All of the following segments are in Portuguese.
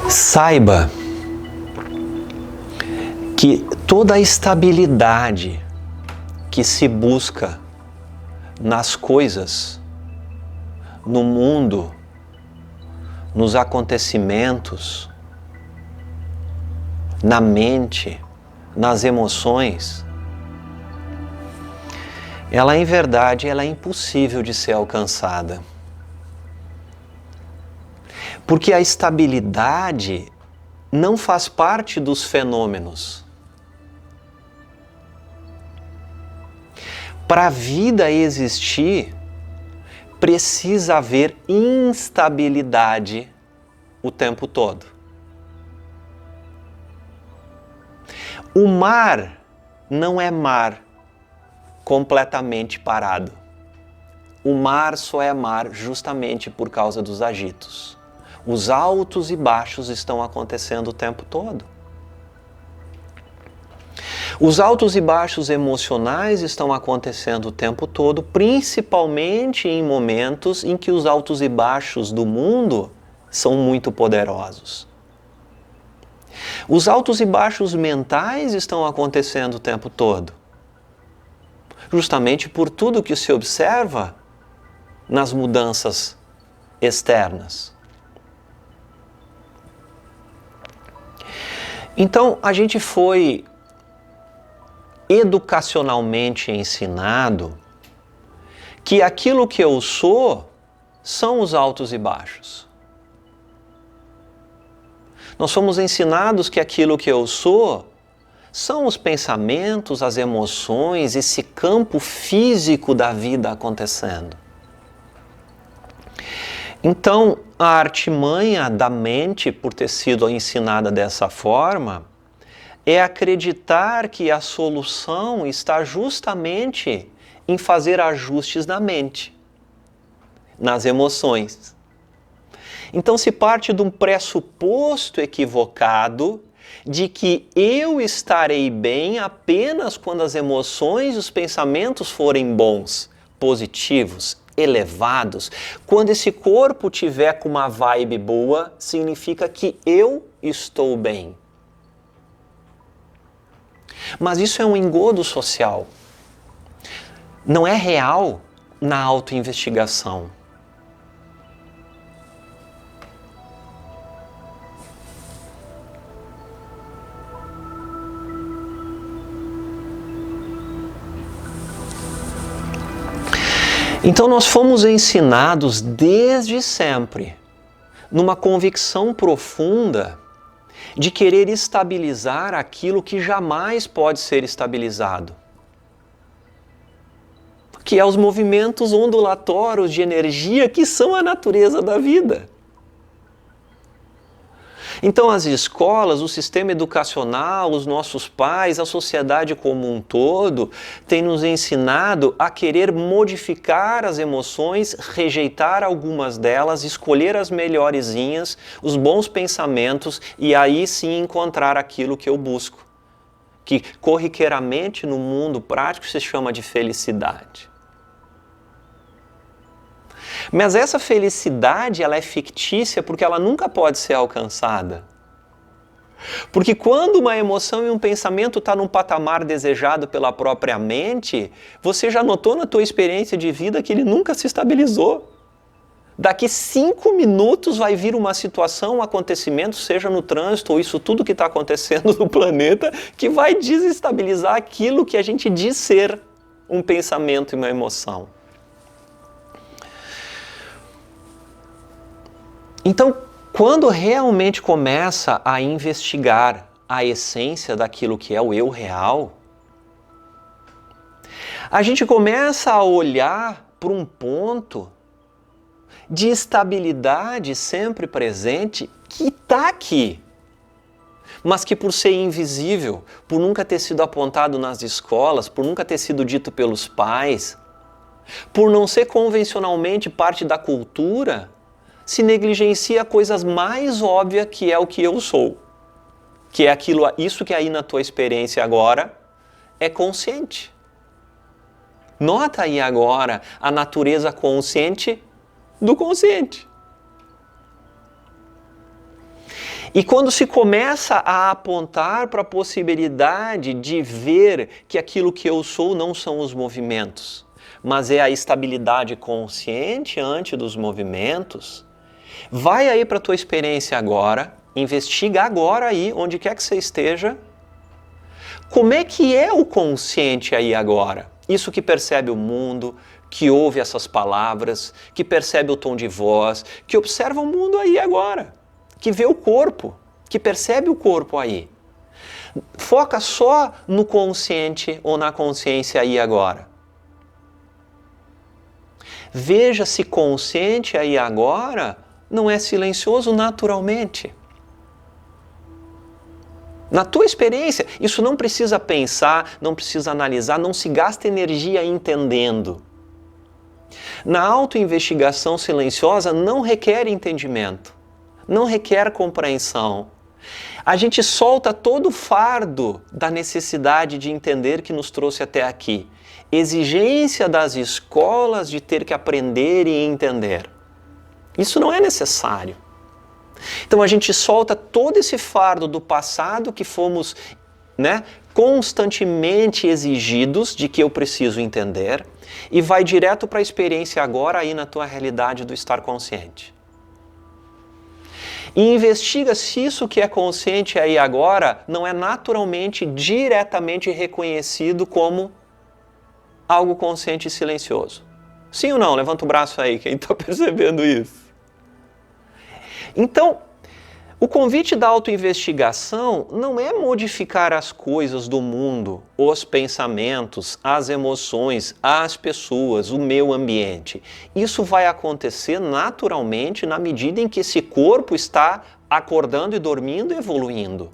Saiba que toda a estabilidade que se busca nas coisas, no mundo, nos acontecimentos, na mente, nas emoções, ela em verdade ela é impossível de ser alcançada. Porque a estabilidade não faz parte dos fenômenos. Para a vida existir, precisa haver instabilidade o tempo todo. O mar não é mar completamente parado. O mar só é mar justamente por causa dos agitos. Os altos e baixos estão acontecendo o tempo todo. Os altos e baixos emocionais estão acontecendo o tempo todo, principalmente em momentos em que os altos e baixos do mundo são muito poderosos. Os altos e baixos mentais estão acontecendo o tempo todo, justamente por tudo que se observa nas mudanças externas. Então, a gente foi educacionalmente ensinado que aquilo que eu sou são os altos e baixos. Nós fomos ensinados que aquilo que eu sou são os pensamentos, as emoções, esse campo físico da vida acontecendo. Então, a artimanha da mente, por ter sido ensinada dessa forma, é acreditar que a solução está justamente em fazer ajustes na mente, nas emoções. Então se parte de um pressuposto equivocado de que eu estarei bem apenas quando as emoções e os pensamentos forem bons, positivos, elevados. Quando esse corpo tiver com uma vibe boa, significa que eu estou bem. Mas isso é um engodo social. Não é real na autoinvestigação. Então nós fomos ensinados desde sempre, numa convicção profunda de querer estabilizar aquilo que jamais pode ser estabilizado, que é os movimentos ondulatórios de energia que são a natureza da vida. Então as escolas, o sistema educacional, os nossos pais, a sociedade como um todo, tem nos ensinado a querer modificar as emoções, rejeitar algumas delas, escolher as melhorezinhas, os bons pensamentos e aí sim encontrar aquilo que eu busco, que corriqueiramente no mundo prático se chama de felicidade. Mas essa felicidade ela é fictícia porque ela nunca pode ser alcançada. Porque quando uma emoção e um pensamento está num patamar desejado pela própria mente, você já notou na tua experiência de vida que ele nunca se estabilizou. Daqui 5 minutos vai vir uma situação, um acontecimento, seja no trânsito ou isso tudo que está acontecendo no planeta, que vai desestabilizar aquilo que a gente diz ser um pensamento e uma emoção. Então, quando realmente começa a investigar a essência daquilo que é o eu real, a gente começa a olhar para um ponto de estabilidade sempre presente que está aqui, mas que por ser invisível, por nunca ter sido apontado nas escolas, por nunca ter sido dito pelos pais, por não ser convencionalmente parte da cultura, se negligencia coisas mais óbvias que é o que eu sou. que é aquilo, isso que aí na tua experiência agora é consciente. Nota aí agora a natureza consciente do consciente. E quando se começa a apontar para a possibilidade de ver que aquilo que eu sou não são os movimentos, mas é a estabilidade consciente ante dos movimentos, vai aí para a tua experiência agora, investiga agora aí, onde quer que você esteja, como é que é o consciente aí agora? Isso que percebe o mundo, que ouve essas palavras, que percebe o tom de voz, que observa o mundo aí agora, que vê o corpo, que percebe o corpo aí. Foca só no consciente ou na consciência aí agora. Veja se consciente aí agora não é silencioso naturalmente. Na tua experiência, isso não precisa pensar, não precisa analisar, não se gasta energia entendendo. Na autoinvestigação silenciosa não requer entendimento, não requer compreensão. A gente solta todo o fardo da necessidade de entender que nos trouxe até aqui. Exigência das escolas de ter que aprender e entender. Isso não é necessário. Então a gente solta todo esse fardo do passado que fomos, constantemente exigidos de que eu preciso entender e vai direto para a experiência agora aí na tua realidade do estar consciente. E investiga se isso que é consciente aí agora não é naturalmente, diretamente reconhecido como algo consciente e silencioso. Sim ou não? Levanta o braço aí, quem está percebendo isso. Então, o convite da autoinvestigação não é modificar as coisas do mundo, os pensamentos, as emoções, as pessoas, o meio ambiente. Isso vai acontecer naturalmente na medida em que esse corpo está acordando e dormindo e evoluindo.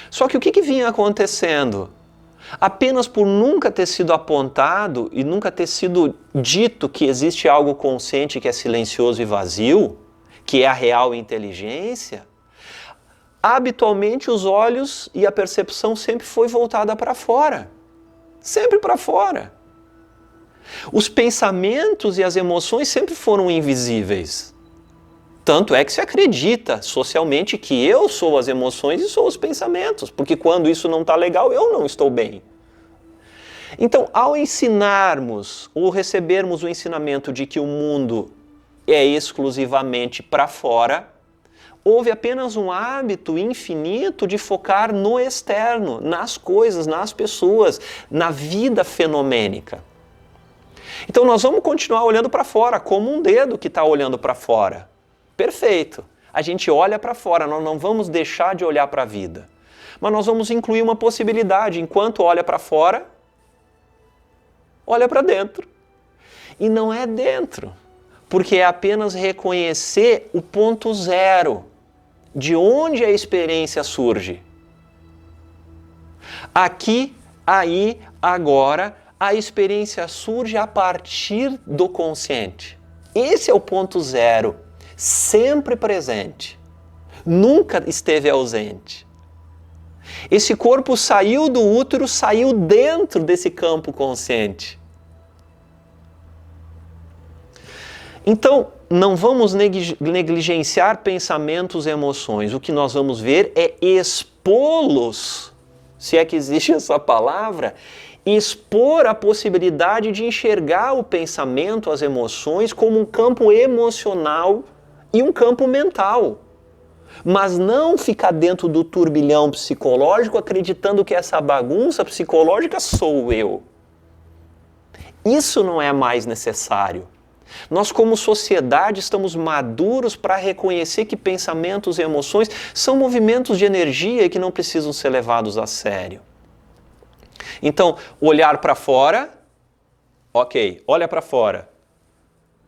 Só que o que vinha acontecendo? Apenas por nunca ter sido apontado e nunca ter sido dito que existe algo consciente que é silencioso e vazio, que é a real inteligência, habitualmente os olhos e a percepção sempre foi voltada para fora. Sempre para fora. Os pensamentos e as emoções sempre foram invisíveis. Tanto é que se acredita socialmente que eu sou as emoções e sou os pensamentos, porque quando isso não está legal, eu não estou bem. Então, ao ensinarmos ou recebermos o ensinamento de que o mundo é exclusivamente para fora, houve apenas um hábito infinito de focar no externo, nas coisas, nas pessoas, na vida fenomênica. Então nós vamos continuar olhando para fora, como um dedo que está olhando para fora. Perfeito. A gente olha para fora, nós não vamos deixar de olhar para a vida. Mas nós vamos incluir uma possibilidade, enquanto olha para fora, olha para dentro. E não é dentro. Porque é apenas reconhecer o ponto zero, de onde a experiência surge. Aqui, aí, agora, a experiência surge a partir do consciente. Esse é o ponto zero, sempre presente, nunca esteve ausente. Esse corpo saiu do útero, saiu dentro desse campo consciente. Então, não vamos negligenciar pensamentos e emoções. O que nós vamos ver é expô-los, se é que existe essa palavra, expor a possibilidade de enxergar o pensamento, as emoções, como um campo emocional e um campo mental. Mas não ficar dentro do turbilhão psicológico acreditando que essa bagunça psicológica sou eu. Isso não é mais necessário. Nós, como sociedade, estamos maduros para reconhecer que pensamentos e emoções são movimentos de energia e que não precisam ser levados a sério. Então, olhar para fora, ok, olha para fora.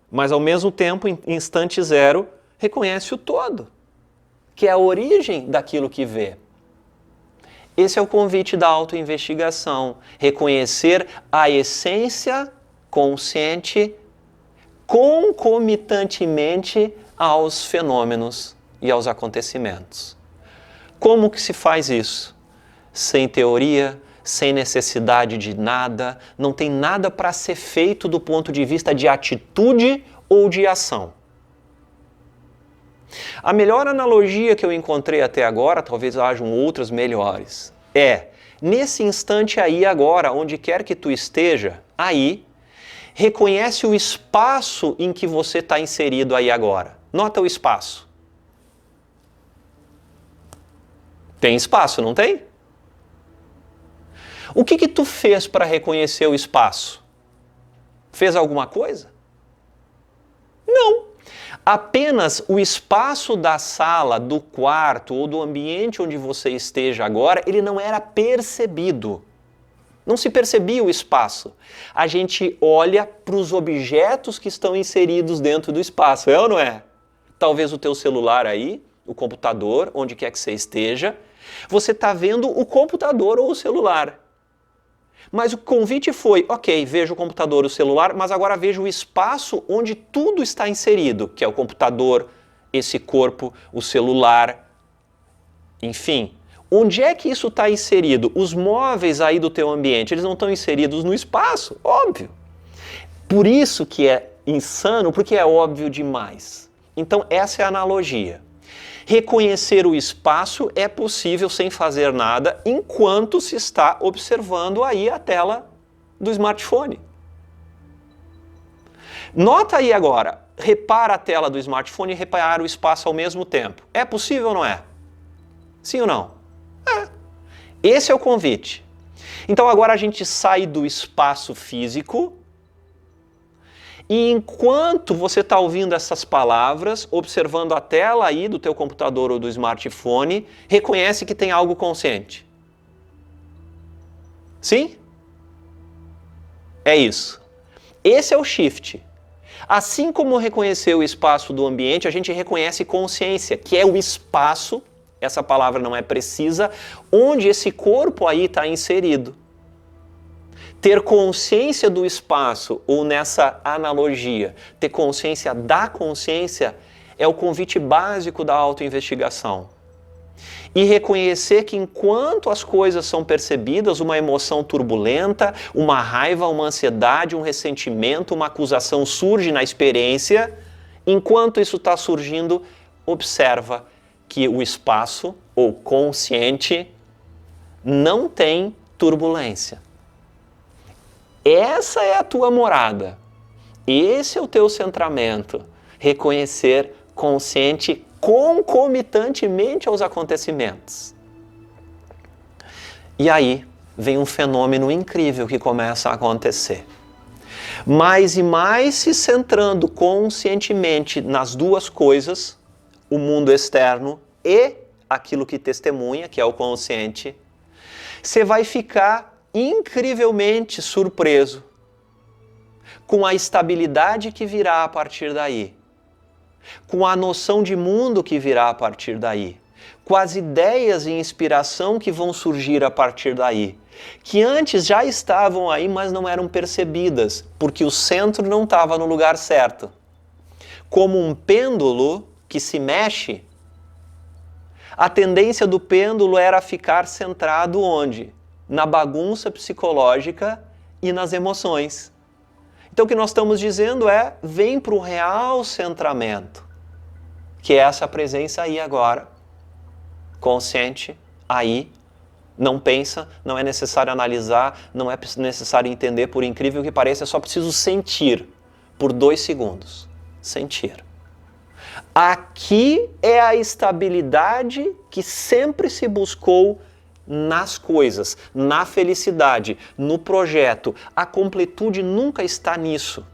Mas, ao mesmo tempo, em instante zero, reconhece o todo, que é a origem daquilo que vê. Esse é o convite da autoinvestigação, reconhecer a essência consciente concomitantemente aos fenômenos e aos acontecimentos. Como que se faz isso? Sem teoria, sem necessidade de nada, não tem nada para ser feito do ponto de vista de atitude ou de ação. A melhor analogia que eu encontrei até agora, talvez hajam outras melhores, nesse instante aí agora, onde quer que tu esteja, aí, reconhece o espaço em que você está inserido aí agora. Nota o espaço. Tem espaço, não tem? O que tu fez para reconhecer o espaço? Fez alguma coisa? Não. Apenas o espaço da sala, do quarto ou do ambiente onde você esteja agora, ele não era percebido. Não se percebia o espaço. A gente olha para os objetos que estão inseridos dentro do espaço, é ou não é? Talvez o teu celular aí, o computador, onde quer que você esteja, você está vendo o computador ou o celular. Mas o convite foi, ok, vejo o computador, o celular, mas agora vejo o espaço onde tudo está inserido, que é o computador, esse corpo, o celular, enfim. Onde é que isso está inserido? Os móveis aí do teu ambiente, eles não estão inseridos no espaço, óbvio. Por isso que é insano, porque é óbvio demais. Então essa é a analogia. Reconhecer o espaço é possível sem fazer nada enquanto se está observando aí a tela do smartphone. Nota aí agora, repara a tela do smartphone e repara o espaço ao mesmo tempo. É possível ou não é? Sim ou não? É. Esse é o convite. Então agora a gente sai do espaço físico e enquanto você está ouvindo essas palavras, observando a tela aí do teu computador ou do smartphone, reconhece que tem algo consciente. Sim? É isso. Esse é o shift. Assim como reconhecer o espaço do ambiente, a gente reconhece consciência, que é o espaço, essa palavra não é precisa, onde esse corpo aí está inserido. Ter consciência do espaço, ou nessa analogia, ter consciência da consciência, é o convite básico da autoinvestigação. E reconhecer que enquanto as coisas são percebidas, uma emoção turbulenta, uma raiva, uma ansiedade, um ressentimento, uma acusação surge na experiência, enquanto isso está surgindo, observa que o espaço, ou consciente, não tem turbulência. Essa é a tua morada. Esse é o teu centramento. Reconhecer consciente concomitantemente aos acontecimentos. E aí vem um fenômeno incrível que começa a acontecer. Mais e mais se centrando conscientemente nas duas coisas, o mundo externo e aquilo que testemunha, que é o consciente, você vai ficar incrivelmente surpreso com a estabilidade que virá a partir daí, com a noção de mundo que virá a partir daí, com as ideias e inspiração que vão surgir a partir daí, que antes já estavam aí, mas não eram percebidas, porque o centro não estava no lugar certo. Como um pêndulo que se mexe, a tendência do pêndulo era ficar centrado onde? Na bagunça psicológica e nas emoções. Então o que nós estamos dizendo é, vem para o real centramento, que é essa presença aí agora, consciente, aí, não pensa, não é necessário analisar, não é necessário entender, por incrível que pareça, é só preciso sentir por 2 segundos. Sentir. Aqui é a estabilidade que sempre se buscou nas coisas, na felicidade, no projeto. A completude nunca está nisso.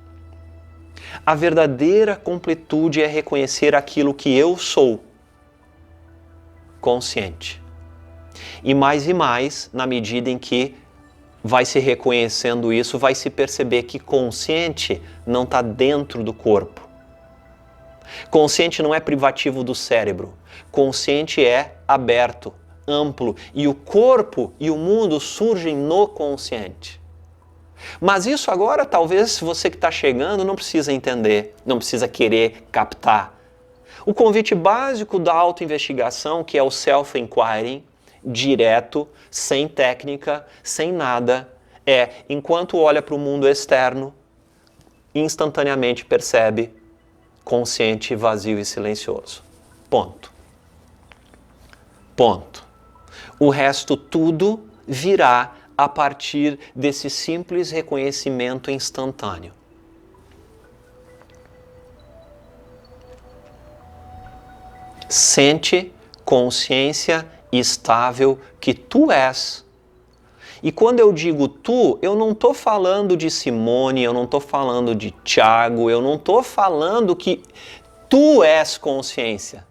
A verdadeira completude é reconhecer aquilo que eu sou, consciente. E mais, na medida em que vai se reconhecendo isso, vai se perceber que consciente não está dentro do corpo. Consciente não é privativo do cérebro. Consciente é aberto, amplo, e o corpo e o mundo surgem no consciente. Mas isso agora, talvez você que está chegando não precisa entender, não precisa querer captar. O convite básico da autoinvestigação, que é o self-inquiry, direto, sem técnica, sem nada, é, enquanto olha para o mundo externo, instantaneamente percebe consciente, vazio e silencioso. Ponto. Ponto. O resto tudo virá a partir desse simples reconhecimento instantâneo. Sente consciência estável que tu és. E quando eu digo tu, eu não estou falando de Simone, eu não estou falando de Tiago, eu não estou falando que tu és consciência.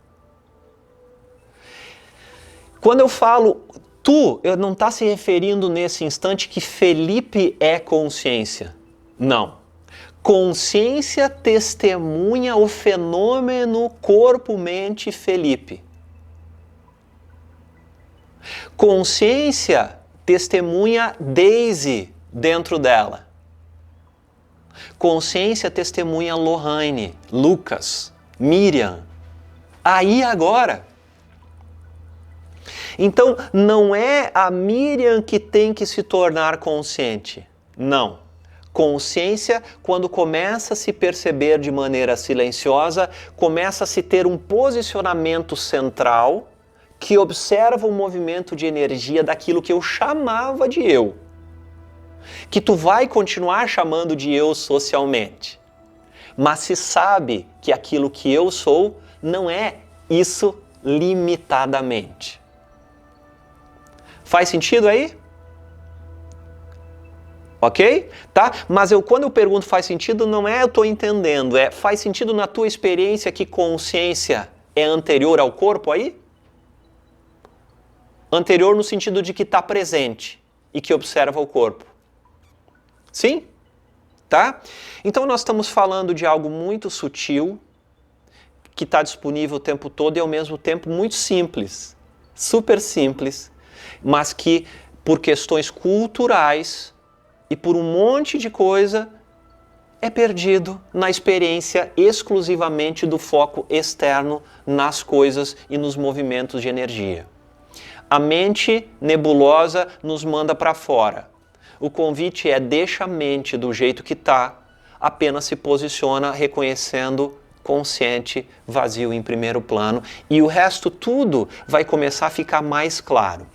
Quando eu falo tu, eu não está se referindo nesse instante que Felipe é consciência. Não. Consciência testemunha o fenômeno corpo-mente Felipe. Consciência testemunha Daisy dentro dela. Consciência testemunha Lohane, Lucas, Miriam. Aí agora. Então, não é a Miriam que tem que se tornar consciente. Não. Consciência, quando começa a se perceber de maneira silenciosa, começa a se ter um posicionamento central que observa o movimento de energia daquilo que eu chamava de eu. Que tu vai continuar chamando de eu socialmente. Mas se sabe que aquilo que eu sou não é isso limitadamente. Faz sentido aí? Ok? Tá? Mas quando eu pergunto faz sentido, não é eu estou entendendo, é faz sentido na tua experiência que consciência é anterior ao corpo aí? Anterior no sentido de que está presente e que observa o corpo. Sim? Tá? Então nós estamos falando de algo muito sutil, que está disponível o tempo todo e ao mesmo tempo muito simples, super simples, mas que por questões culturais e por um monte de coisa é perdido na experiência exclusivamente do foco externo nas coisas e nos movimentos de energia. A mente nebulosa nos manda para fora. O convite é deixa a mente do jeito que está, apenas se posiciona reconhecendo consciente, vazio em primeiro plano e o resto tudo vai começar a ficar mais claro.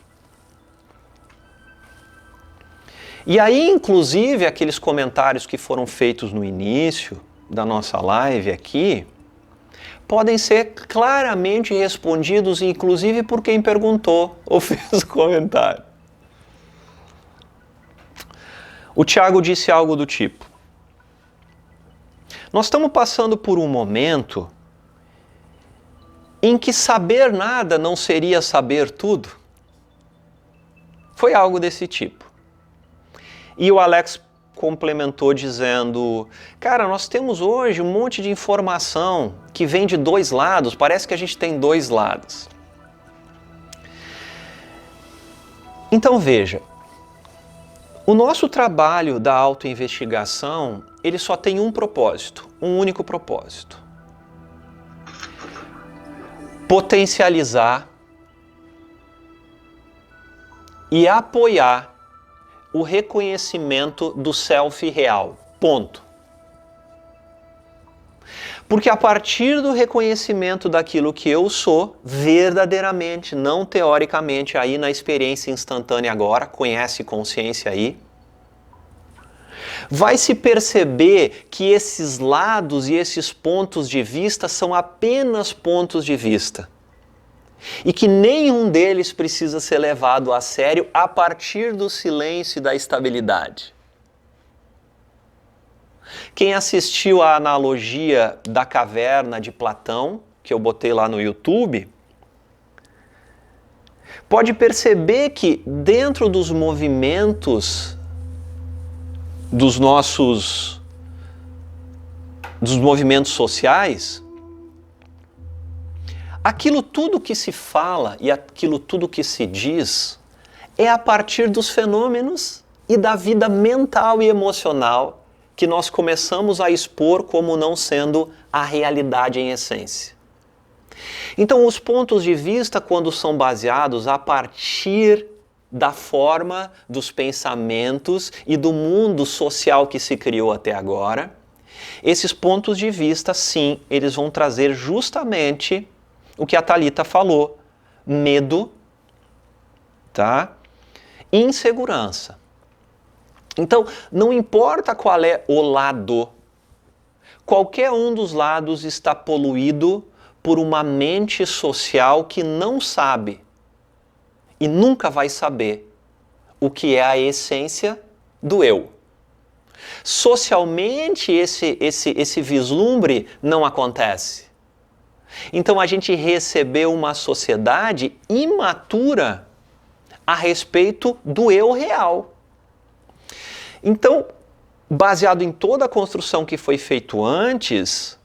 E aí, inclusive, aqueles comentários que foram feitos no início da nossa live aqui, podem ser claramente respondidos, inclusive por quem perguntou ou fez o comentário. O Tiago disse algo do tipo: nós estamos passando por um momento em que saber nada não seria saber tudo. Foi algo desse tipo. E o Alex complementou dizendo, cara, nós temos hoje um monte de informação que vem de dois lados, parece que a gente tem dois lados. Então veja, o nosso trabalho da autoinvestigação, ele só tem um propósito, um único propósito. Potencializar e apoiar o reconhecimento do self real. Ponto. Porque a partir do reconhecimento daquilo que eu sou, verdadeiramente, não teoricamente, aí na experiência instantânea agora, conhece consciência aí, vai se perceber que esses lados e esses pontos de vista são apenas pontos de vista. E que nenhum deles precisa ser levado a sério a partir do silêncio e da estabilidade. Quem assistiu à analogia da caverna de Platão, que eu botei lá no YouTube, pode perceber que dentro dos movimentos dos movimentos sociais, aquilo tudo que se fala e aquilo tudo que se diz é a partir dos fenômenos e da vida mental e emocional que nós começamos a expor como não sendo a realidade em essência. Então, os pontos de vista, quando são baseados a partir da forma, dos pensamentos e do mundo social que se criou até agora, esses pontos de vista, sim, eles vão trazer justamente o que a Thalita falou: medo, tá? Insegurança. Então, não importa qual é o lado, qualquer um dos lados está poluído por uma mente social que não sabe e nunca vai saber o que é a essência do eu. Socialmente, esse vislumbre não acontece. Então, a gente recebeu uma sociedade imatura a respeito do eu real. Então, baseado em toda a construção que foi feita antes,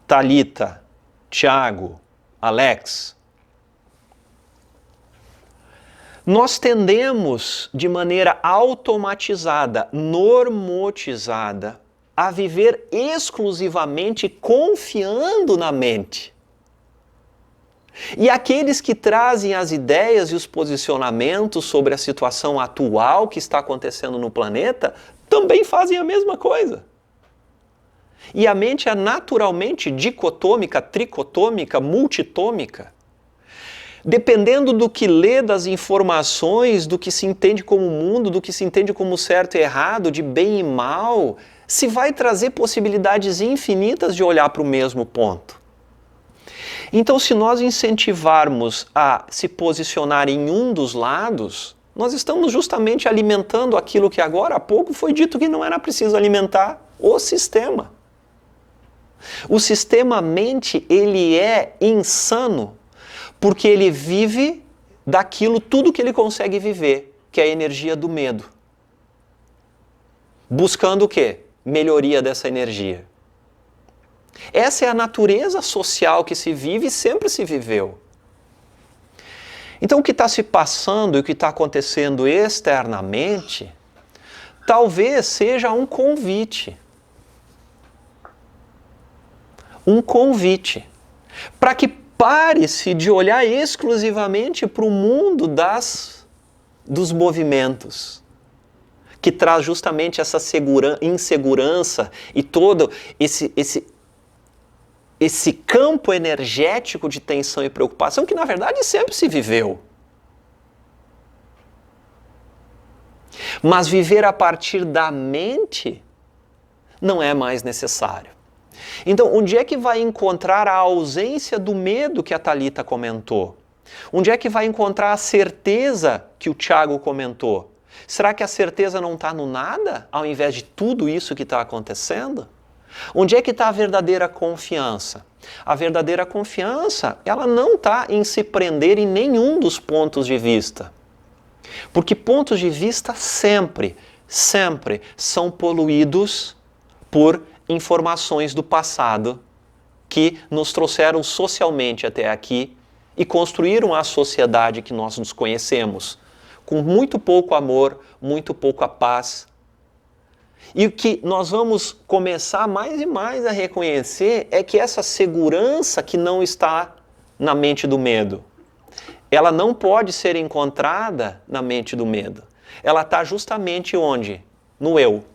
Thalita, Tiago, Alex, nós tendemos, de maneira automatizada, normotizada, a viver exclusivamente confiando na mente. E aqueles que trazem as ideias e os posicionamentos sobre a situação atual que está acontecendo no planeta também fazem a mesma coisa. E a mente é naturalmente dicotômica, tricotômica, multitômica. Dependendo do que lê, das informações, do que se entende como mundo, do que se entende como certo e errado, de bem e mal, se vai trazer possibilidades infinitas de olhar para o mesmo ponto. Então, se nós incentivarmos a se posicionar em um dos lados, nós estamos justamente alimentando aquilo que agora há pouco foi dito que não era preciso alimentar: o sistema. O sistema mente, ele é insano, porque ele vive daquilo tudo que ele consegue viver, que é a energia do medo. Buscando o quê? Melhoria dessa energia. Essa é a natureza social que se vive e sempre se viveu. Então, o que está se passando e o que está acontecendo externamente, talvez seja um convite. Um convite para que pare-se de olhar exclusivamente para o mundo dos movimentos, que traz justamente essa insegurança e todo esse campo energético de tensão e preocupação que, na verdade, sempre se viveu. Mas viver a partir da mente não é mais necessário. Então, onde é que vai encontrar a ausência do medo que a Thalita comentou? Onde é que vai encontrar a certeza que o Tiago comentou? Será que a certeza não está no nada, ao invés de tudo isso que está acontecendo? Onde é que está a verdadeira confiança? A verdadeira confiança, ela não está em se prender em nenhum dos pontos de vista. Porque pontos de vista sempre são poluídos por informações do passado que nos trouxeram socialmente até aqui e construíram a sociedade que nós nos conhecemos, com muito pouco amor, muito pouca paz. E o que nós vamos começar mais e mais a reconhecer é que essa segurança que não está na mente do medo, ela não pode ser encontrada na mente do medo. Ela está justamente onde? No eu.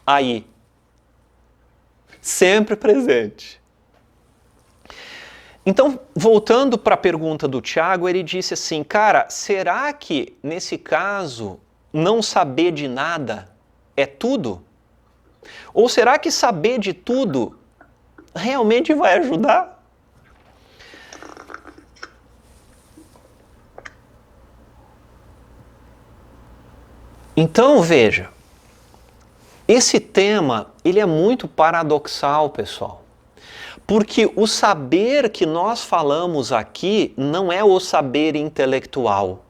Aí. Sempre presente. Então, voltando para a pergunta do Tiago, ele disse assim: cara, será que, nesse caso, não saber de nada é tudo? Ou será que saber de tudo realmente vai ajudar? Então, veja, esse tema, ele é muito paradoxal, pessoal. Porque o saber que nós falamos aqui não é o saber intelectual.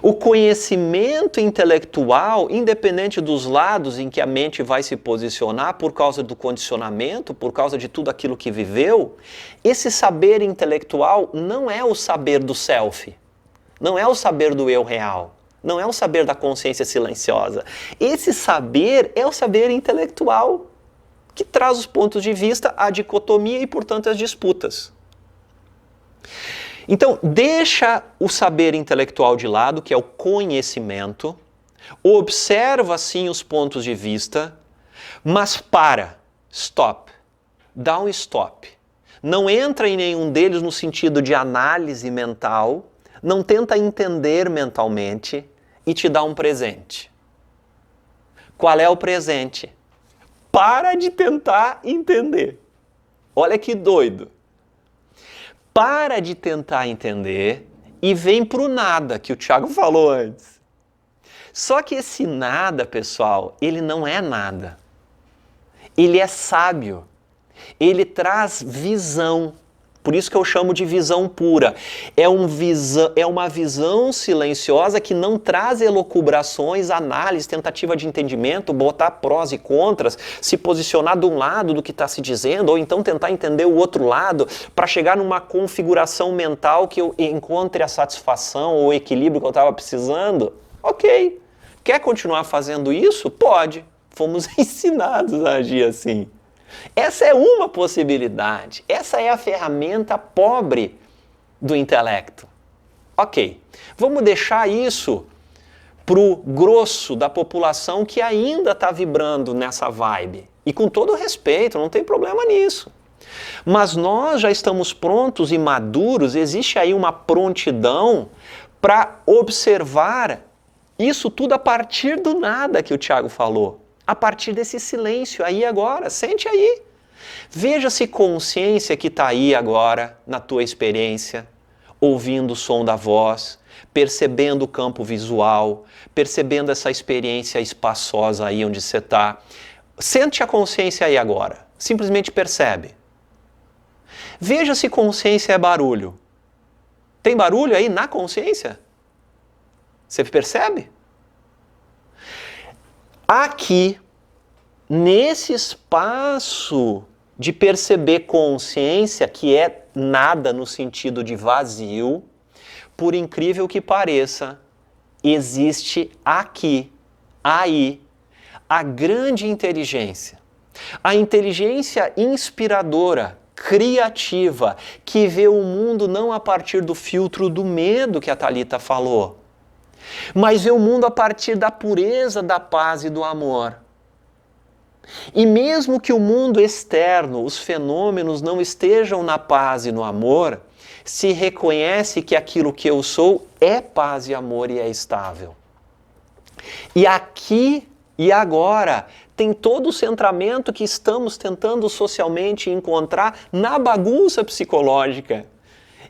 O conhecimento intelectual, independente dos lados em que a mente vai se posicionar por causa do condicionamento, por causa de tudo aquilo que viveu, esse saber intelectual não é o saber do self, não é o saber do eu real, não é o saber da consciência silenciosa. Esse saber é o saber intelectual, que traz os pontos de vista, a dicotomia e, portanto, as disputas. Então, deixa o saber intelectual de lado, que é o conhecimento, observa sim os pontos de vista, mas stop, dá um stop. Não entra em nenhum deles no sentido de análise mental, não tenta entender mentalmente e te dá um presente. Qual é o presente? Para de tentar entender. Olha que doido. Para de tentar entender e vem para o nada, que o Thiago falou antes. Só que esse nada, pessoal, ele não é nada. Ele é sábio. Ele traz visão. Por isso que eu chamo de visão pura. É uma visão silenciosa que não traz elucubrações, análise, tentativa de entendimento, botar prós e contras, se posicionar de um lado do que está se dizendo, ou então tentar entender o outro lado, para chegar numa configuração mental que eu encontre a satisfação ou o equilíbrio que eu estava precisando. Ok. Quer continuar fazendo isso? Pode. Fomos ensinados a agir assim. Essa é uma possibilidade. Essa é a ferramenta pobre do intelecto. Ok, vamos deixar isso pro grosso da população que ainda está vibrando nessa vibe. E com todo respeito, não tem problema nisso. Mas nós já estamos prontos e maduros, existe aí uma prontidão para observar isso tudo a partir do nada que o Thiago falou. A partir desse silêncio aí agora, sente aí. Veja se consciência que está aí agora, na tua experiência, ouvindo o som da voz, percebendo o campo visual, percebendo essa experiência espaçosa aí onde você está. Sente a consciência aí agora, simplesmente percebe. Veja se consciência é barulho. Tem barulho aí na consciência? Você percebe? Aqui, nesse espaço de perceber consciência, que é nada no sentido de vazio, por incrível que pareça, existe aqui, aí, a grande inteligência. A inteligência inspiradora, criativa, que vê o mundo não a partir do filtro do medo que a Thalita falou, mas vê o mundo a partir da pureza, da paz e do amor. E mesmo que o mundo externo, os fenômenos não estejam na paz e no amor, se reconhece que aquilo que eu sou é paz e amor e é estável. E aqui e agora tem todo o centramento que estamos tentando socialmente encontrar na bagunça psicológica.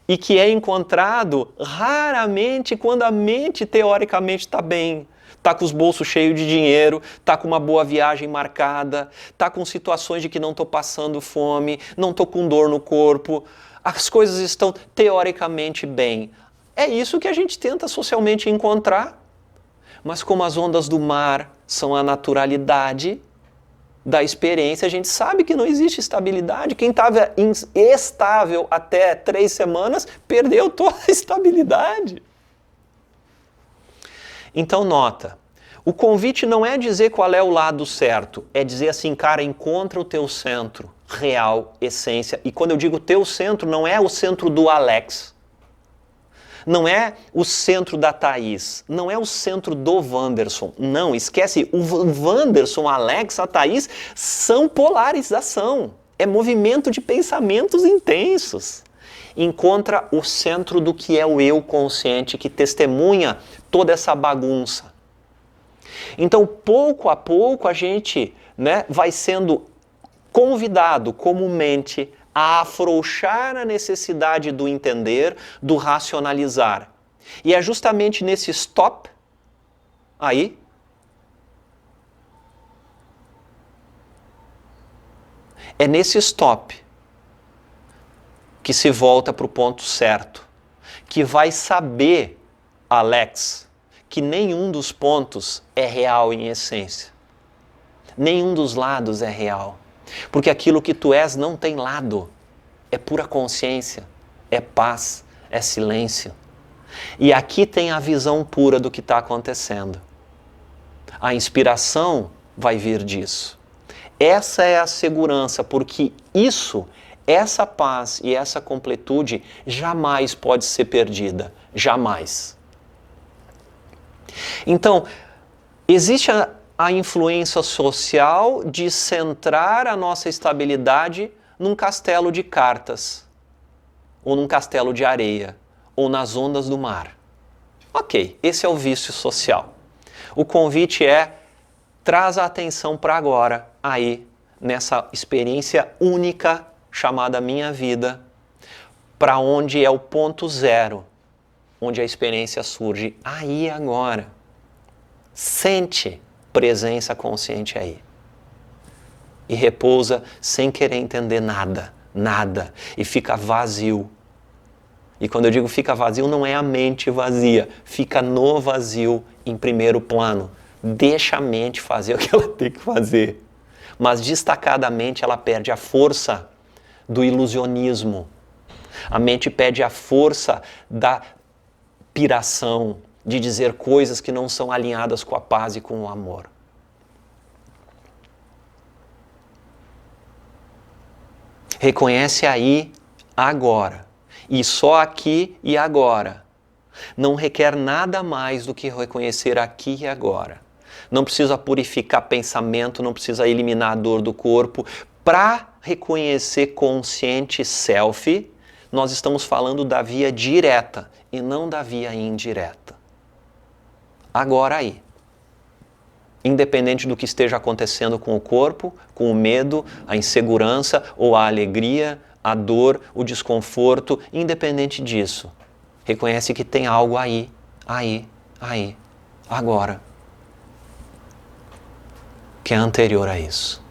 E que é encontrado raramente quando a mente teoricamente está bem, está com os bolsos cheios de dinheiro, está com uma boa viagem marcada, está com situações de que não estou passando fome, não estou com dor no corpo, as coisas estão teoricamente bem. É isso que a gente tenta socialmente encontrar. Mas como as ondas do mar são a naturalidade da experiência, a gente sabe que não existe estabilidade. Quem estava estável até 3 semanas, perdeu toda a estabilidade. Então nota, o convite não é dizer qual é o lado certo, é dizer assim, cara, encontra o teu centro, real, essência. E quando eu digo teu centro, não é o centro do Alex, não é o centro da Thaís, não é o centro do Wanderson. Não, esquece, o Wanderson, a Alex, a Thaís são polarização. É movimento de pensamentos intensos. Encontra o centro do que é o eu consciente que testemunha toda essa bagunça. Então, pouco a pouco, a gente vai sendo convidado comumente a afrouxar a necessidade do entender, do racionalizar. E é justamente nesse stop, aí, é nesse stop que se volta para o ponto certo, que vai saber, Alex, que nenhum dos pontos é real em essência. Nenhum dos lados é real. Porque aquilo que tu és não tem lado, é pura consciência, é paz, é silêncio. E aqui tem a visão pura do que está acontecendo. A inspiração vai vir disso. Essa é a segurança, porque isso essa paz e essa completude jamais pode ser perdida. Jamais. Então, existe a influência social de centrar a nossa estabilidade num castelo de cartas, ou num castelo de areia, ou nas ondas do mar. Ok, esse é o vício social. O convite é: traz a atenção para agora, aí, nessa experiência única chamada minha vida, para onde é o ponto zero, onde a experiência surge aí agora. Sente presença consciente aí. E repousa sem querer entender nada, nada, e fica vazio. E quando eu digo fica vazio, não é a mente vazia, fica no vazio em primeiro plano. Deixa a mente fazer o que ela tem que fazer. Mas destacadamente ela perde a força do ilusionismo. A mente perde a força da piração, de dizer coisas que não são alinhadas com a paz e com o amor. Reconhece aí, agora. E só aqui e agora. Não requer nada mais do que reconhecer aqui e agora. Não precisa purificar pensamento, não precisa eliminar a dor do corpo. Para reconhecer consciente self, nós estamos falando da via direta e não da via indireta. Agora aí. Independente do que esteja acontecendo com o corpo, com o medo, a insegurança ou a alegria, a dor, o desconforto, independente disso. Reconhece que tem algo aí, agora, que é anterior a isso.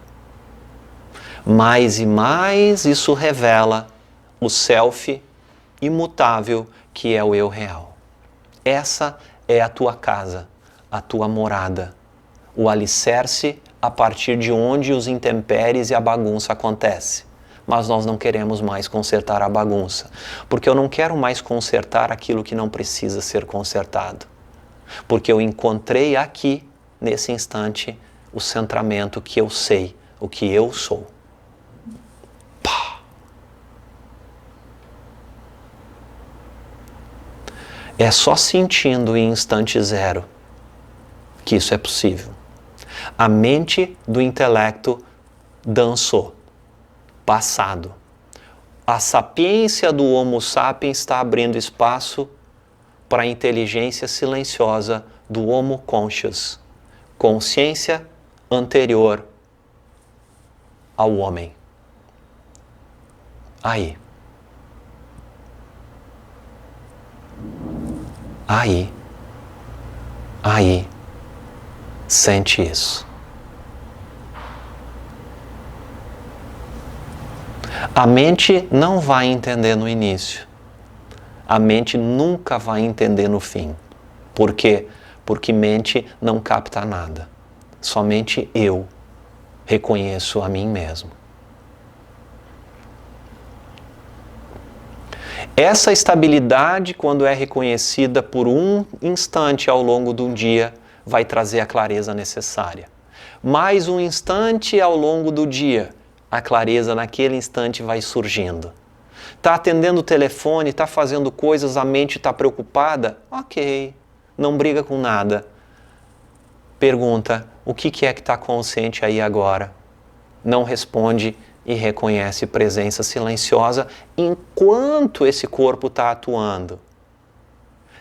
Mais e mais isso revela o self imutável que é o eu real. Essa é a tua casa, a tua morada, o alicerce a partir de onde os intempéries e a bagunça acontecem. Mas nós não queremos mais consertar a bagunça, porque eu não quero mais consertar aquilo que não precisa ser consertado. Porque eu encontrei aqui, nesse instante, o centramento que eu sei, o que eu sou. Pá! É só sentindo em instante zero que isso é possível. A mente do intelecto dançou. Passado. A sapiência do Homo sapiens está abrindo espaço para a inteligência silenciosa do Homo conscious, consciência anterior ao homem. Aí. Aí. Aí. Sente isso. A mente não vai entender no início. A mente nunca vai entender no fim. Por quê? Porque mente não capta nada. Somente eu reconheço a mim mesmo. Essa estabilidade, quando é reconhecida por um instante ao longo de um dia, vai trazer a clareza necessária. Mais um instante ao longo do dia, a clareza naquele instante vai surgindo. Está atendendo o telefone, está fazendo coisas, a mente está preocupada? Ok, não briga com nada. Pergunta, o que é que está consciente aí agora? Não responde e reconhece presença silenciosa enquanto esse corpo está atuando.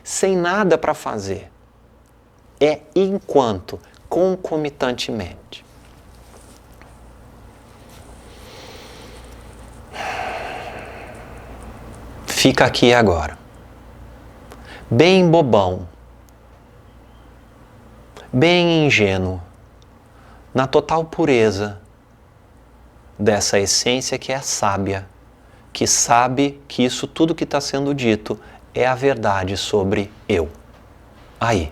Sem nada para fazer. É enquanto, concomitantemente. Fica aqui agora. Bem bobão. Bem ingênuo. Na total pureza dessa essência que é sábia, que sabe que isso tudo que está sendo dito é a verdade sobre eu. Aí.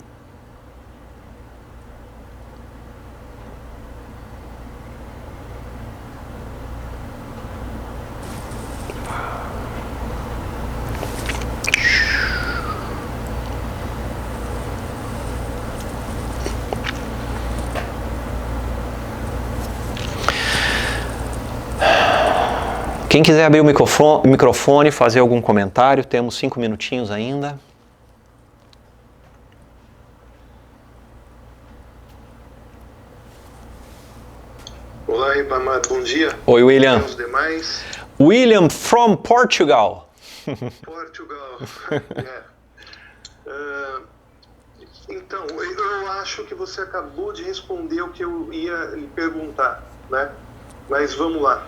Quem quiser abrir o microfone, fazer algum comentário, temos 5 minutinhos ainda. Olá, Ribamar, bom dia. Oi, William. E os demais? William from Portugal. Portugal. Então, eu acho que você acabou de responder o que eu ia lhe perguntar, né? Mas vamos lá.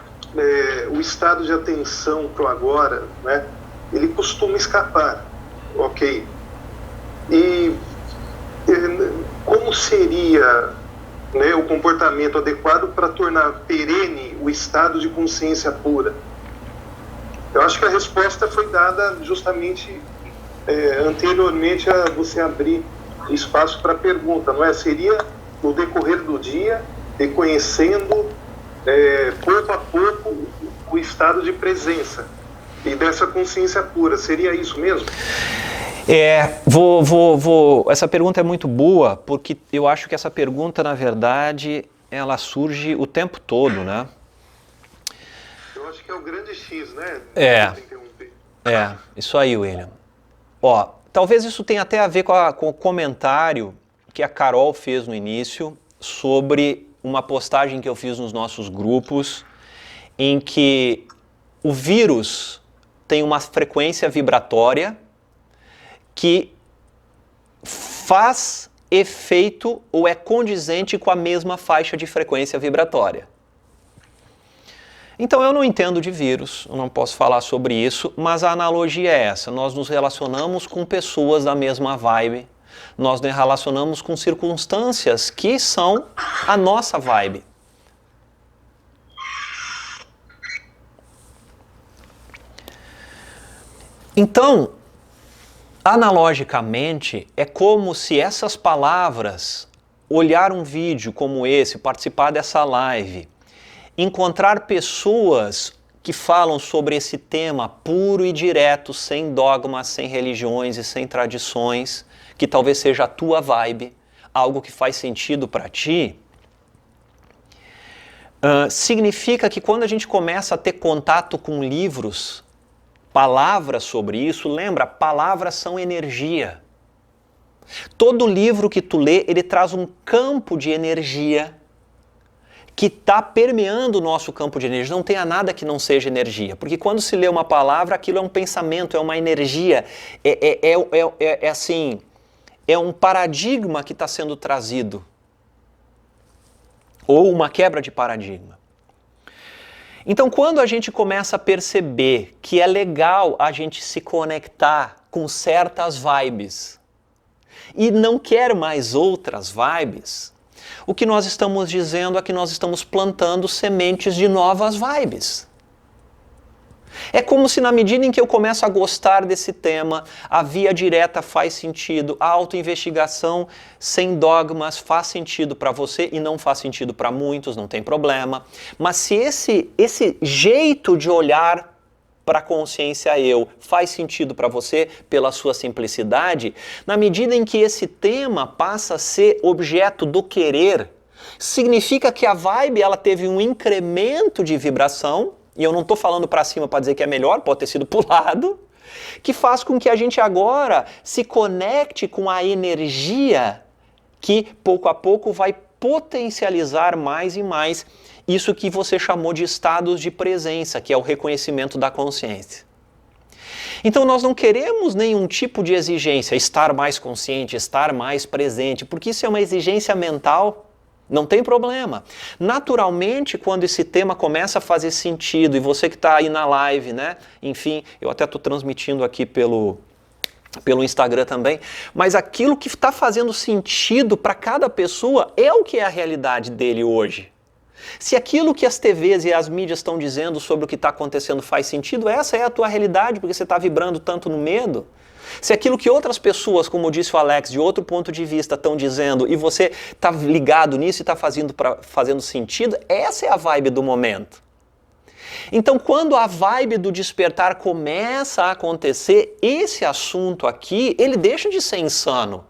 O estado de atenção pro agora, né? Ele costuma escapar, ok? E como seria, né, o comportamento adequado para tornar perene o estado de consciência pura? Eu acho que a resposta foi dada justamente anteriormente a você abrir espaço para pergunta, não é? Seria no decorrer do dia, reconhecendo pouco a pouco o estado de presença e dessa consciência pura. Seria isso mesmo? Essa pergunta é muito boa, porque eu acho que essa pergunta, na verdade, ela surge o tempo todo, né? Eu acho que é o grande X, né? Isso aí, William. Ó, talvez isso tenha até a ver com o comentário que a Carol fez no início sobre uma postagem que eu fiz nos nossos grupos, em que o vírus tem uma frequência vibratória que faz efeito ou é condizente com a mesma faixa de frequência vibratória. Então eu não entendo de vírus, eu não posso falar sobre isso, mas a analogia é essa: nós nos relacionamos com pessoas da mesma vibe, nós nos relacionamos com circunstâncias que são a nossa vibe. Então, analogicamente, é como se essas palavras, olhar um vídeo como esse, participar dessa live, encontrar pessoas que falam sobre esse tema puro e direto, sem dogmas, sem religiões e sem tradições, que talvez seja a tua vibe, algo que faz sentido para ti, significa que quando a gente começa a ter contato com livros, palavras sobre isso, lembra, palavras são energia. Todo livro que tu lê, ele traz um campo de energia que está permeando o nosso campo de energia. Não tenha nada que não seja energia, porque quando se lê uma palavra, aquilo é um pensamento, é uma energia, assim, é um paradigma que está sendo trazido, ou uma quebra de paradigma. Então, quando a gente começa a perceber que é legal a gente se conectar com certas vibes e não quer mais outras vibes, o que nós estamos dizendo é que nós estamos plantando sementes de novas vibes. É como se na medida em que eu começo a gostar desse tema, a via direta faz sentido, a autoinvestigação sem dogmas faz sentido para você e não faz sentido para muitos, não tem problema. Mas se esse jeito de olhar para a consciência eu faz sentido para você pela sua simplicidade, na medida em que esse tema passa a ser objeto do querer, significa que a vibe ela teve um incremento de vibração. E eu não estou falando para cima para dizer que é melhor, pode ter sido pro lado, que faz com que a gente agora se conecte com a energia que pouco a pouco vai potencializar mais e mais isso que você chamou de estados de presença, que é o reconhecimento da consciência. Então nós não queremos nenhum tipo de exigência, estar mais consciente, estar mais presente, porque isso é uma exigência mental. Não tem problema. Naturalmente, quando esse tema começa a fazer sentido, e você que está aí na live, né? Enfim, eu até estou transmitindo aqui pelo Instagram também, mas aquilo que está fazendo sentido para cada pessoa é o que é a realidade dele hoje. Se aquilo que as TVs e as mídias estão dizendo sobre o que está acontecendo faz sentido, essa é a tua realidade, porque você está vibrando tanto no medo. Se aquilo que outras pessoas, como disse o Alex, de outro ponto de vista estão dizendo e você está ligado nisso e está fazendo sentido, essa é a vibe do momento. Então, quando a vibe do despertar começa a acontecer, esse assunto aqui, ele deixa de ser insano.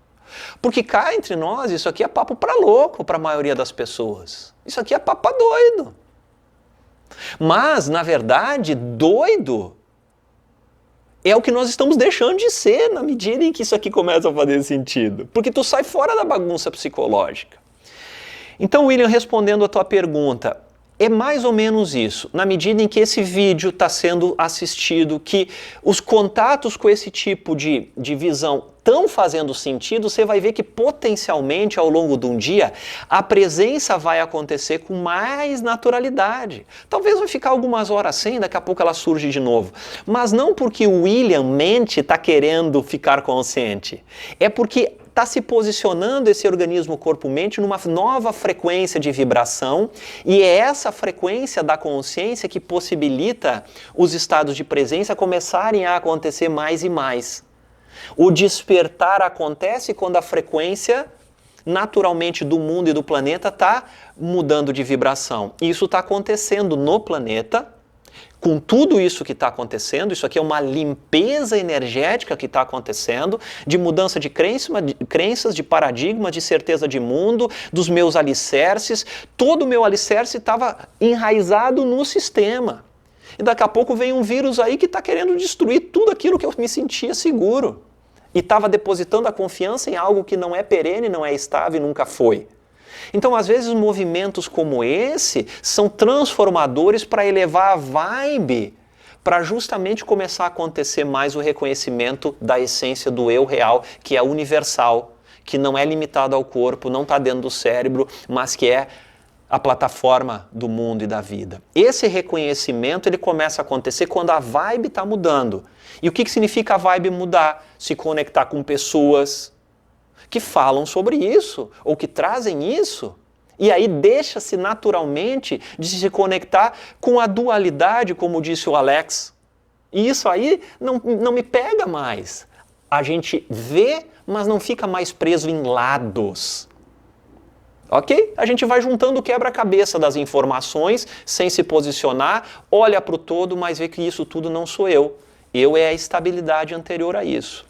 Porque cá entre nós, isso aqui é papo para louco para a maioria das pessoas. Isso aqui é papo pra doido. Mas, na verdade, doido é o que nós estamos deixando de ser na medida em que isso aqui começa a fazer sentido. Porque tu sai fora da bagunça psicológica. Então, William, respondendo a tua pergunta, é mais ou menos isso. Na medida em que esse vídeo está sendo assistido, que os contatos com esse tipo de visão estão fazendo sentido, você vai ver que potencialmente ao longo de um dia a presença vai acontecer com mais naturalidade. Talvez vai ficar algumas horas sem, daqui a pouco ela surge de novo. Mas não porque o William mente está querendo ficar consciente. É porque está se posicionando esse organismo corpo-mente numa nova frequência de vibração, e é essa frequência da consciência que possibilita os estados de presença começarem a acontecer mais e mais. O despertar acontece quando a frequência naturalmente do mundo e do planeta está mudando de vibração. Isso está acontecendo no planeta. Com tudo isso que está acontecendo, isso aqui é uma limpeza energética que está acontecendo, de mudança de crenças, de paradigmas, de certeza de mundo, dos meus alicerces. Todo o meu alicerce estava enraizado no sistema. E daqui a pouco vem um vírus aí que está querendo destruir tudo aquilo que eu me sentia seguro. E estava depositando a confiança em algo que não é perene, não é estável e nunca foi. Então, às vezes, movimentos como esse são transformadores para elevar a vibe, para justamente começar a acontecer mais o reconhecimento da essência do eu real, que é universal, que não é limitado ao corpo, não está dentro do cérebro, mas que é a plataforma do mundo e da vida. Esse reconhecimento ele começa a acontecer quando a vibe está mudando. E o que significa a vibe mudar? Se conectar com pessoas que falam sobre isso, ou que trazem isso, e aí deixa-se naturalmente de se conectar com a dualidade, como disse o Alex. E isso aí não me pega mais. A gente vê, mas não fica mais preso em lados. Ok? A gente vai juntando o quebra-cabeça das informações, sem se posicionar, olha para o todo, mas vê que isso tudo não sou eu. Eu é a estabilidade anterior a isso.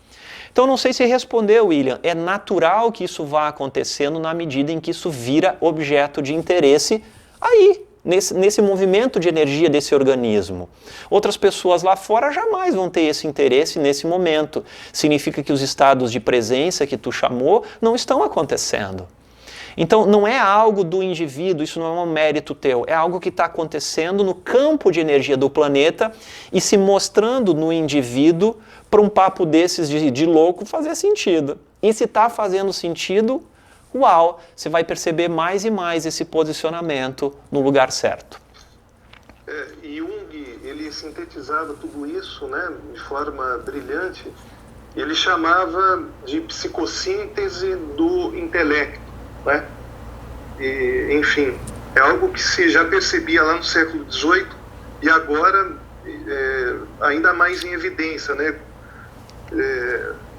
Então, não sei se respondeu, William. É natural que isso vá acontecendo na medida em que isso vira objeto de interesse aí, nesse movimento de energia desse organismo. Outras pessoas lá fora jamais vão ter esse interesse nesse momento. Significa que os estados de presença que tu chamou não estão acontecendo. Então, não é algo do indivíduo, isso não é um mérito teu, é algo que está acontecendo no campo de energia do planeta e se mostrando no indivíduo para um papo desses de louco fazer sentido. E se está fazendo sentido, uau, você vai perceber mais e mais esse posicionamento no lugar certo. Jung, ele sintetizava tudo isso, né, de forma brilhante. Ele chamava de psicossíntese do intelecto. Né? E, enfim, é algo que se já percebia lá no século XVIII e agora ainda mais em evidência, né?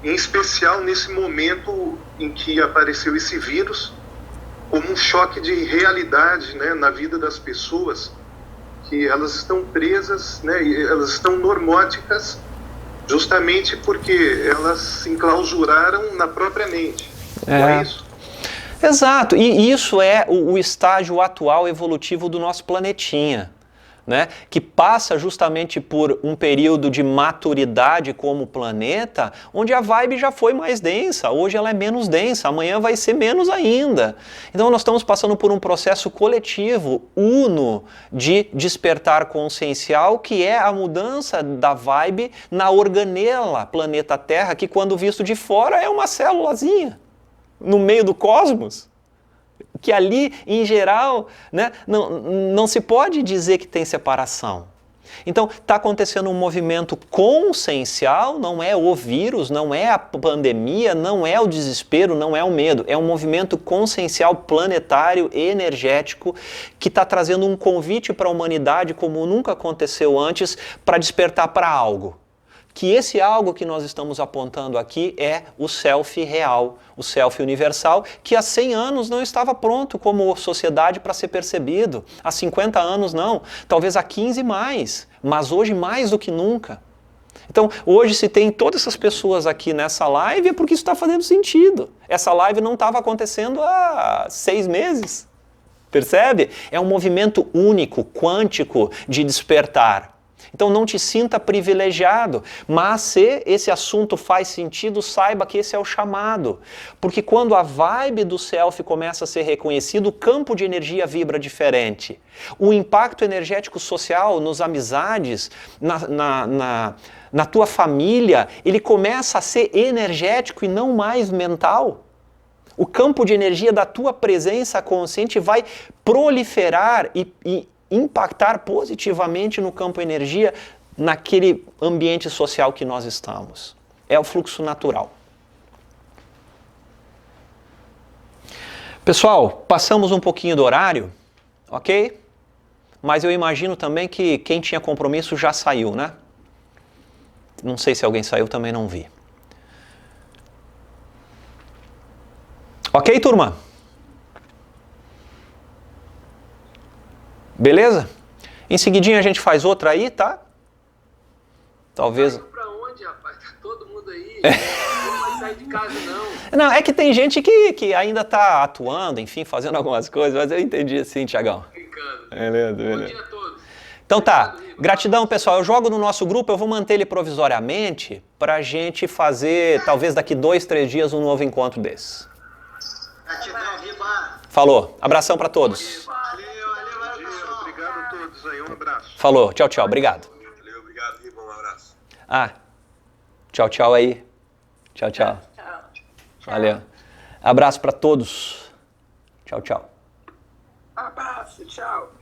Em especial nesse momento em que apareceu esse vírus, como um choque de realidade, né, na vida das pessoas, que elas estão presas, né, e elas estão normóticas justamente porque elas se enclausuraram na própria mente. Não é isso? Exato, e isso é o estágio atual evolutivo do nosso planetinha, né? Que passa justamente por um período de maturidade como planeta, onde a vibe já foi mais densa, hoje ela é menos densa, amanhã vai ser menos ainda. Então nós estamos passando por um processo coletivo, uno, de despertar consciencial, que é a mudança da vibe na organela, planeta Terra, que quando visto de fora é uma célulazinha no meio do cosmos, que ali, em geral, né, não se pode dizer que tem separação. Então, está acontecendo um movimento consciencial, não é o vírus, não é a pandemia, não é o desespero, não é o medo. É um movimento consciencial planetário, energético, que está trazendo um convite para a humanidade como nunca aconteceu antes, para despertar para algo. Que esse algo que nós estamos apontando aqui é o self real, o self universal, que há 100 anos não estava pronto como sociedade para ser percebido. Há 50 anos não, talvez há 15 mais, mas hoje mais do que nunca. Então, hoje se tem todas essas pessoas aqui nessa live é porque isso está fazendo sentido. Essa live não estava acontecendo há 6 meses. Percebe? É um movimento único, quântico de despertar. Então não te sinta privilegiado, mas se esse assunto faz sentido, saiba que esse é o chamado. Porque quando a vibe do self começa a ser reconhecido, o campo de energia vibra diferente. O impacto energético social nos amizades, na tua família, ele começa a ser energético e não mais mental. O campo de energia da tua presença consciente vai proliferar e impactar positivamente no campo de energia naquele ambiente social que nós estamos. É o fluxo natural. Pessoal, passamos um pouquinho do horário, ok? Mas eu imagino também que quem tinha compromisso já saiu, né? Não sei se alguém saiu, também não vi. Ok, turma? Beleza? Em seguidinha a gente faz outra aí, tá? Talvez... Saiu pra onde, rapaz? Tá todo mundo aí. Não vai sair de casa, não. Não, é que tem gente que ainda tá atuando, enfim, fazendo algumas coisas, mas eu entendi assim, Tiagão. Brincando. Beleza, Bom beleza. dia a todos. Então tá, Obrigado, Rico. gratidão pessoal, eu jogo no nosso grupo, eu vou manter ele provisoriamente pra gente fazer, talvez daqui 2, 3 dias, um novo encontro desse. Gratidão, Riba. Falou, abração pra todos. Valeu, pessoal. Obrigado a todos aí, um abraço. Falou, tchau, tchau, obrigado. Valeu, obrigado, Riba. Um abraço. Ah, tchau, tchau aí. Tchau, tchau. Valeu. Abraço pra todos. Tchau, tchau. Abraço, tchau.